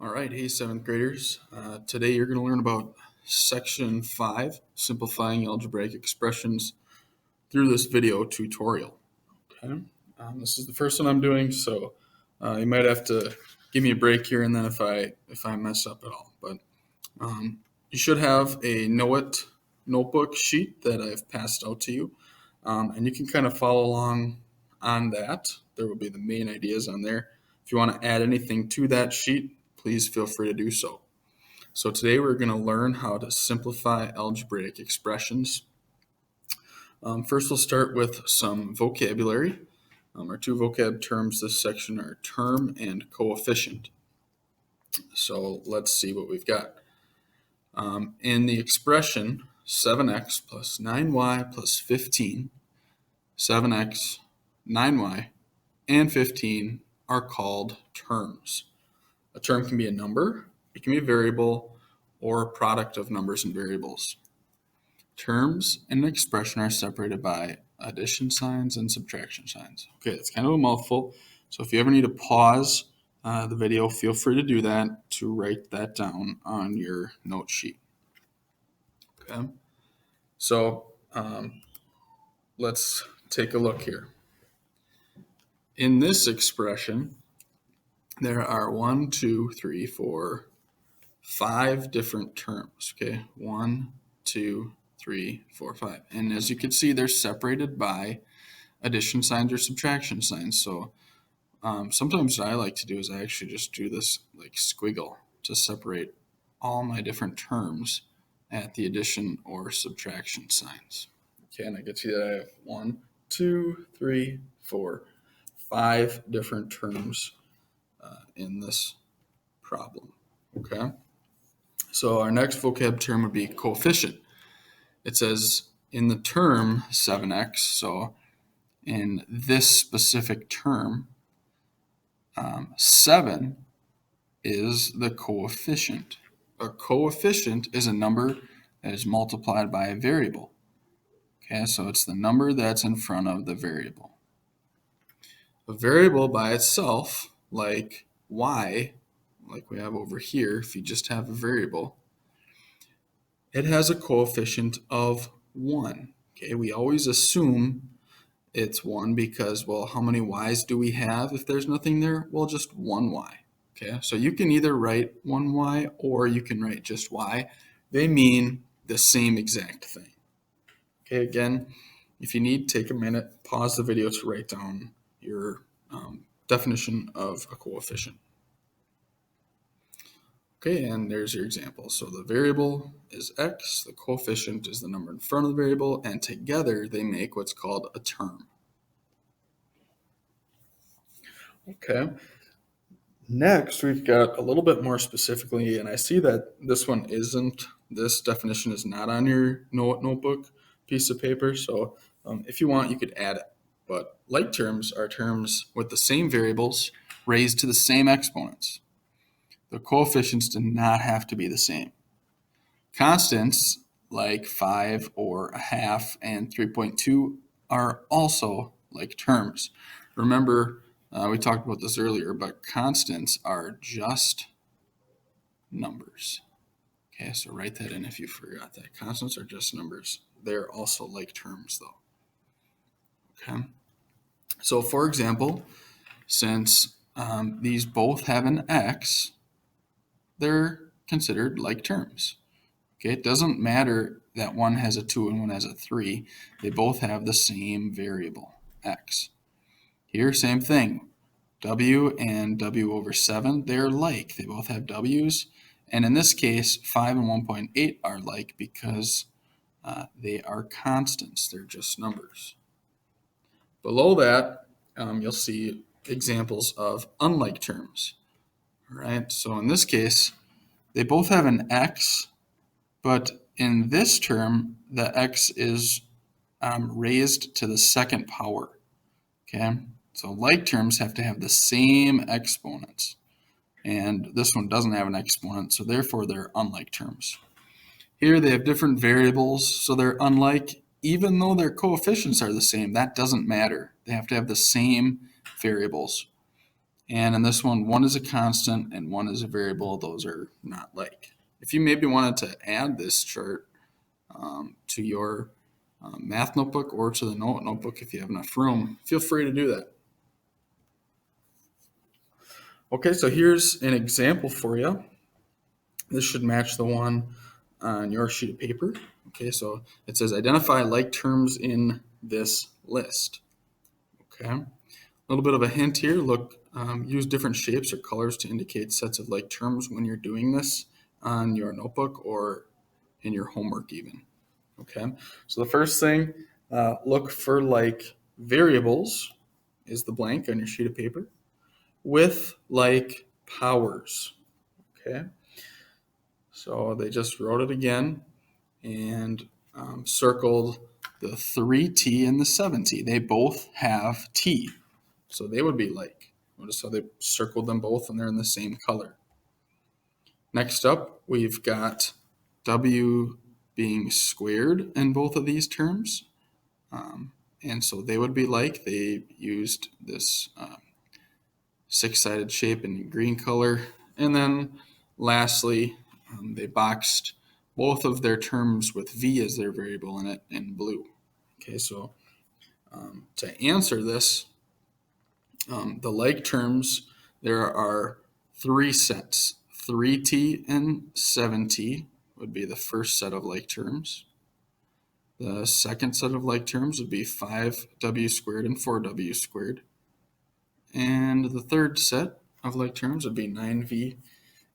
All right, hey, seventh graders. Today you're going to learn about Section 5, Simplifying Algebraic Expressions through this video tutorial. Okay, this is the first one I'm doing, so you might have to give me a break here and then if I mess up at all. But you should have a Know It notebook sheet that I've passed out to you, and you can kind of follow along on that. There will be the main ideas on there. If you want to add anything to that sheet, please feel free to do so. So today we're going to learn how to simplify algebraic expressions. First we'll start with some vocabulary. Our two vocab terms this section are term and coefficient. So let's see what we've got. In the expression 7x plus 9y plus 15, 7x, 9y, and 15 are called terms. A term can be a number, it can be a variable, or a product of numbers and variables. Terms in an expression are separated by addition signs and subtraction signs. Okay, it's kind of a mouthful, so if you ever need to pause the video, feel free to do that to write that down on your note sheet. Okay, so let's take a look here. In this expression, there are 1, 2, 3, 4, 5 different terms. Okay, 1, 2, 3, 4, 5. And as you can see, they're separated by addition signs or subtraction signs. So sometimes what I like to do is I actually just do this like squiggle to separate all my different terms at the addition or subtraction signs. Okay, and I can see that I have 1, 2, 3, 4, 5 different terms in this problem. Okay, so our next vocab term would be coefficient. It says in the term 7x, so in this specific term, 7 is the coefficient. A coefficient is a number that is multiplied by a variable. Okay, so it's the number that's in front of the variable. A variable by itself, like y, like we have over here, if you just have a variable, it has a coefficient of 1. Okay, we always assume it's 1 because, well, how many y's do we have if there's nothing there? Well, just 1y. Okay, so you can either write 1y or you can write just y. They mean the same exact thing. Okay, again, if you need, take a minute, pause the video to write down your definition of a coefficient. Okay, and there's your example. So the variable is x, the coefficient is the number in front of the variable, and together they make what's called a term. Okay, next we've got a little bit more specifically, and I see that this definition is not on your notebook piece of paper, so if you want, you could add it. But like terms are terms with the same variables raised to the same exponents. The coefficients do not have to be the same. Constants like 5 or a half and 3.2 are also like terms. Remember, we talked about this earlier, but constants are just numbers. Okay, so write that in if you forgot that. Constants are just numbers. They're also like terms though. Okay, so for example, since these both have an x, they're considered like terms. Okay, it doesn't matter that one has a 2 and one has a 3. They both have the same variable, x. Here, same thing. W and W over 7, they're like. They both have W's. And in this case, 5 and 1.8 are like because they are constants. They're just numbers. Below that, you'll see examples of unlike terms. All right, so in this case, they both have an x, but in this term, the x is raised to the second power. Okay, so like terms have to have the same exponents, and this one doesn't have an exponent, so therefore they're unlike terms. Here they have different variables, so they're unlike. Even though their coefficients are the same, that doesn't matter. They have to have the same variables. And in this one is a constant and one is a variable. Those are not like. If you maybe wanted to add this chart to your math notebook or to the notebook, if you have enough room, feel free to do that. Okay, so here's an example for you. This should match the one on your sheet of paper. Okay, so it says identify like terms in this list. Okay, a little bit of a hint here. Look, use different shapes or colors to indicate sets of like terms when you're doing this on your notebook or in your homework even. Okay, so the first thing, look for like variables is the blank on your sheet of paper with like powers. Okay, so they just wrote it again and circled the 3t and the 7t. They both have t, so they would be like. Notice how they circled them both and they're in the same color. Next up, we've got w being squared in both of these terms. And so they would be like, they used this six-sided shape in green color. And then lastly, they boxed both of their terms with v as their variable in it in blue. Okay, so to answer this, the like terms, there are three sets. 3t and 7t would be the first set of like terms. The second set of like terms would be 5w squared and 4w squared. And the third set of like terms would be 9v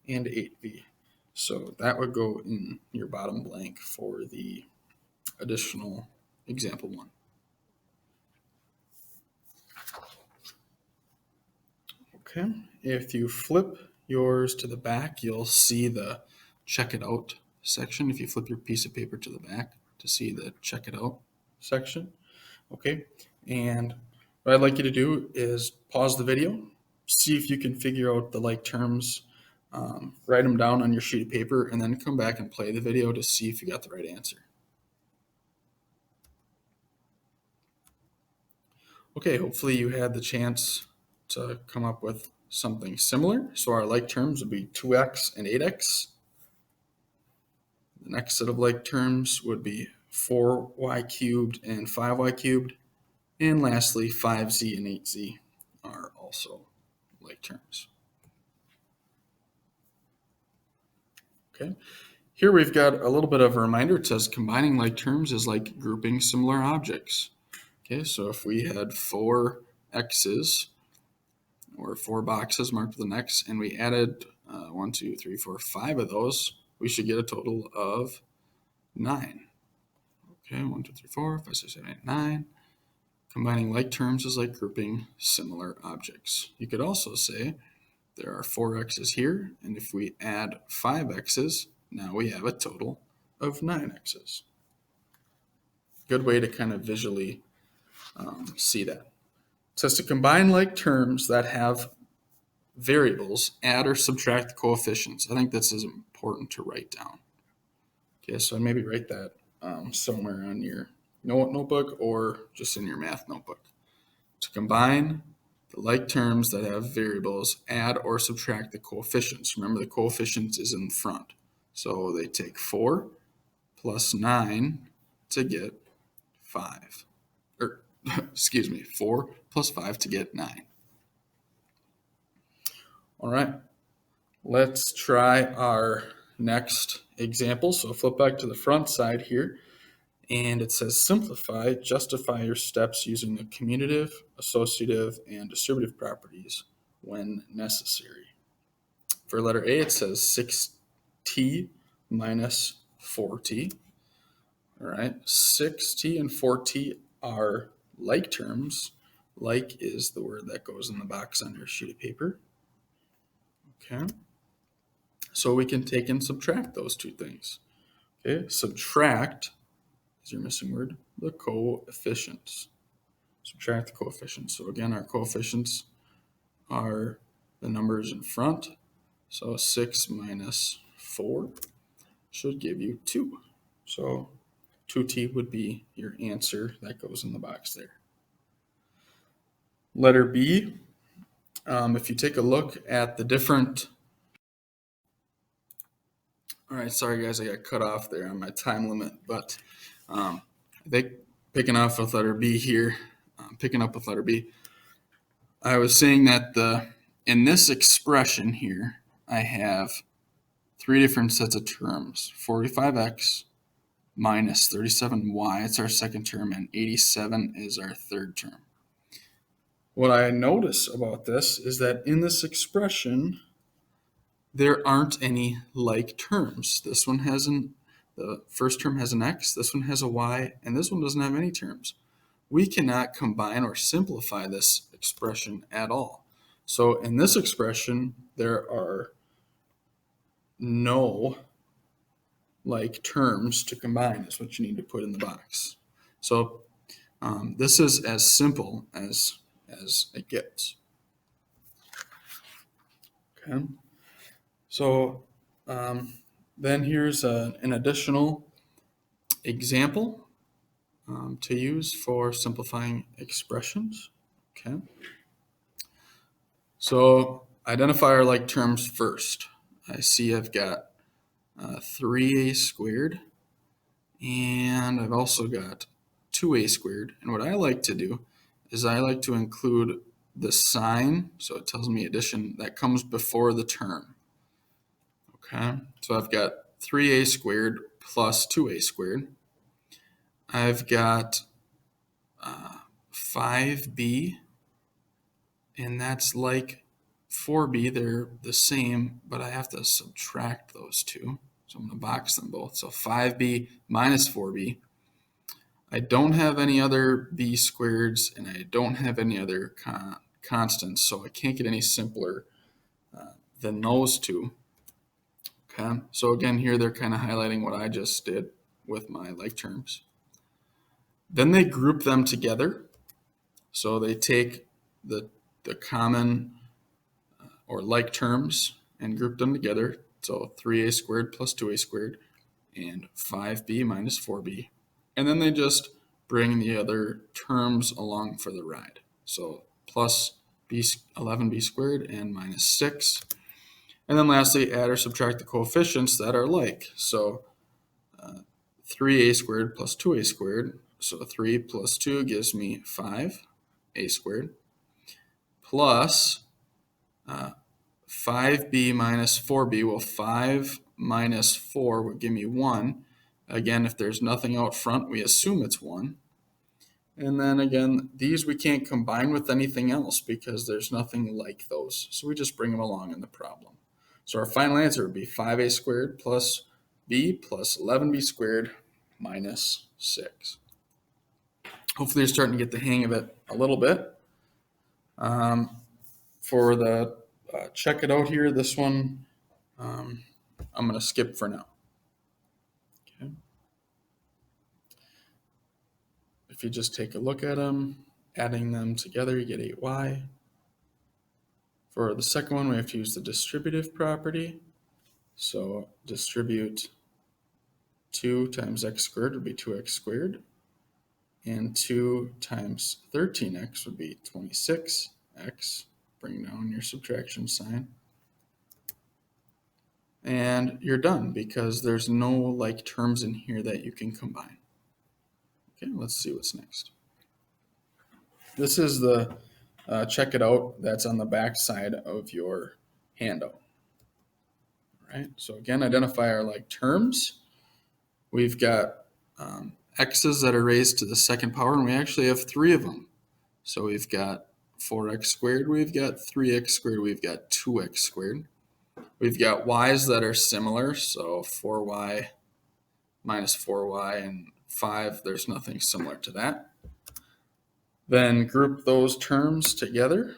and 8v. So that would go in your bottom blank for the additional example one. Okay, if you flip yours to the back, you'll see the check it out section. If you flip your piece of paper to the back to see the check it out section. Okay, and what I'd like you to do is pause the video, see if you can figure out the like terms, write them down on your sheet of paper, and then come back and play the video to see if you got the right answer. Okay, hopefully you had the chance to come up with something similar. So our like terms would be 2x and 8x. The next set of like terms would be 4y cubed and 5y cubed. And lastly, 5z and 8z are also like terms. Okay, here we've got a little bit of a reminder. It says combining like terms is like grouping similar objects. Okay, so if we had 4 x's or 4 boxes marked with an X, and we added 1, 2, 3, 4, 5 of those, we should get a total of 9. Okay, 1, 2, 3, 4, 5, 6, 7, 8, 9. Combining like terms is like grouping similar objects. You could also say there are 4 x's here, and if we add 5 x's, now we have a total of 9 x's. Good way to kind of visually see that. It says to combine like terms that have variables, add or subtract coefficients. I think this is important to write down. Okay, so maybe write that somewhere on your notebook or just in your math notebook. To combine the like terms that have variables, add or subtract the coefficients. Remember, the coefficients is in front. So they take 4 plus 9 to get 5. Or, excuse me, 4 plus 5 to get 9. All right, let's try our next example. So flip back to the front side here, and it says simplify, justify your steps using the commutative, associative, and distributive properties when necessary. For letter A, it says 6t minus 4t. All right, 6t and 4t are like terms. Like is the word that goes in the box on your sheet of paper. Okay, so we can take and subtract those two things. Okay, subtract is your missing word, the coefficients. Subtract the coefficients. So again, our coefficients are the numbers in front. So 6 minus 4 should give you 2. So 2t would be your answer that goes in the box there. Letter B, if you take a look at the different... All right, sorry guys, I got cut off there on my time limit, but I think picking up with letter B here, I was saying that in this expression here, I have three different sets of terms: 45x minus 37y, it's our second term, and 87 is our third term. What I notice about this is that in this expression, there aren't any like terms. The first term has an x, this one has a y, and this one doesn't have any terms. We cannot combine or simplify this expression at all. So in this expression, there are no like terms to combine, is what you need to put in the box. So this is as simple as it gets. Okay. So then here's an additional example to use for simplifying expressions. Okay. So identify our like terms first. I see I've got 3a squared, and I've also got 2a squared. And what I like to do is I like to include the sign, so it tells me addition, that comes before the term. Okay, so I've got 3a squared plus 2a squared. I've got 5b, and that's like 4b. They're the same, but I have to subtract those two. So I'm going to box them both. So 5b minus 4b. I don't have any other b squareds, and I don't have any other constants, so I can't get any simpler than those two. Okay, so again, here they're kind of highlighting what I just did with my like terms. Then they group them together. So they take the common or like terms and group them together. So 3a squared plus 2a squared and 5b minus 4b. And then they just bring the other terms along for the ride. So plus 11b squared and minus 6. And then lastly, add or subtract the coefficients that are like. So 3a squared plus 2a squared. So 3 plus 2 gives me 5a squared. Plus 5b minus 4b. Well, 5 minus 4 would give me 1. Again, if there's nothing out front, we assume it's 1. And then again, these we can't combine with anything else because there's nothing like those. So we just bring them along in the problem. So our final answer would be 5a squared plus b plus 11b squared minus 6. Hopefully you're starting to get the hang of it a little bit. For the check it out here, this one I'm going to skip for now. Okay. If you just take a look at them, adding them together, you get 8y. For the second one, we have to use the distributive property. So distribute 2 times x squared would be 2x squared. And 2 times 13x would be 26x. Bring down your subtraction sign. And you're done because there's no like terms in here that you can combine. Okay, let's see what's next. This is the check it out that's on the back side of your handout. All right, so again, identify our like terms. We've got x's that are raised to the second power, and we actually have 3 of them. So we've got 4x squared, we've got 3x squared, we've got 2x squared. We've got y's that are similar, so 4y minus 4y and 5, there's nothing similar to that. Then group those terms together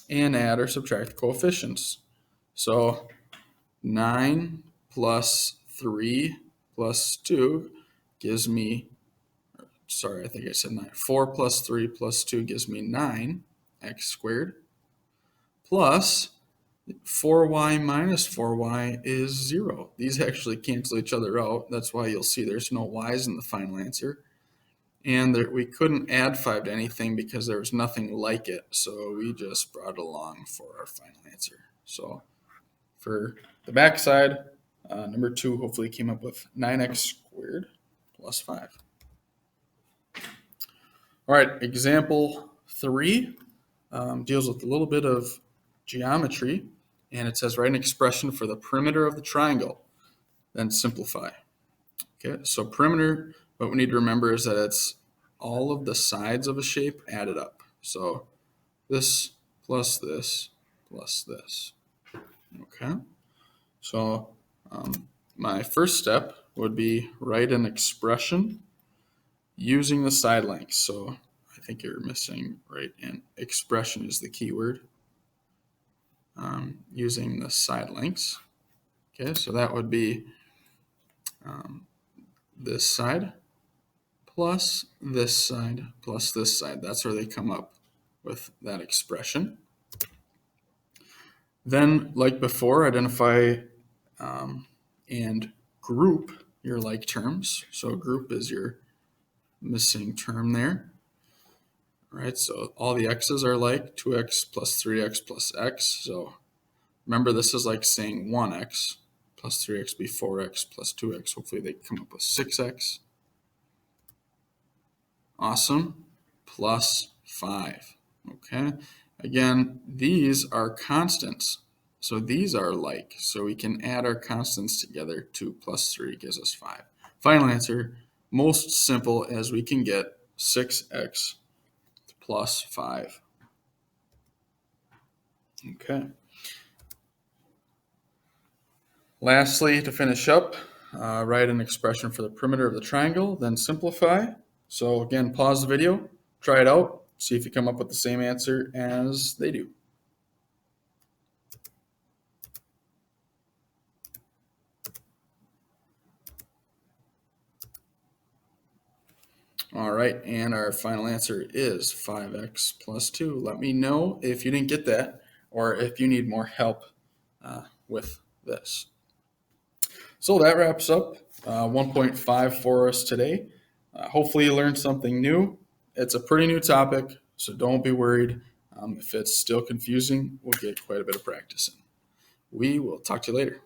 and add or subtract the coefficients. So 9 plus 3 plus 2 gives me, sorry, I think I said 9. 4 plus 3 plus 2 gives me 9x squared plus 4y minus 4y is 0. These actually cancel each other out. That's why you'll see there's no y's in the final answer. And we couldn't add 5 to anything because there was nothing like it. So we just brought it along for our final answer. So for the backside, number 2 hopefully came up with 9x squared plus 5. All right, example 3 deals with a little bit of geometry, and it says write an expression for the perimeter of the triangle, then simplify. Okay, so perimeter, what we need to remember is that it's all of the sides of a shape added up. So this plus this plus this. Okay, so my first step would be write an expression using the side lengths. So I think you're missing right, and expression is the key word. Using the side lengths. Okay, so that would be this side plus this side plus this side. That's where they come up with that expression. Then, like before, identify and group your like terms. So group is your missing term there. All right, so all the x's are like 2x plus 3x plus x. So remember, this is like saying 1x plus 3x be 4x plus 2x. Hopefully they come up with 6x. Awesome. Plus 5. Okay. Again, these are constants. So these are like. So we can add our constants together. 2 plus 3 gives us 5. Final answer, most simple as we can get, 6x plus 5. Okay. Lastly, to finish up, write an expression for the perimeter of the triangle, then simplify. So again, pause the video, try it out, see if you come up with the same answer as they do. All right, and our final answer is 5x plus 2. Let me know if you didn't get that or if you need more help with this. So that wraps up 1.5 for us today. Hopefully you learned something new. It's a pretty new topic, so don't be worried. If it's still confusing, we'll get quite a bit of practice in. We will talk to you later.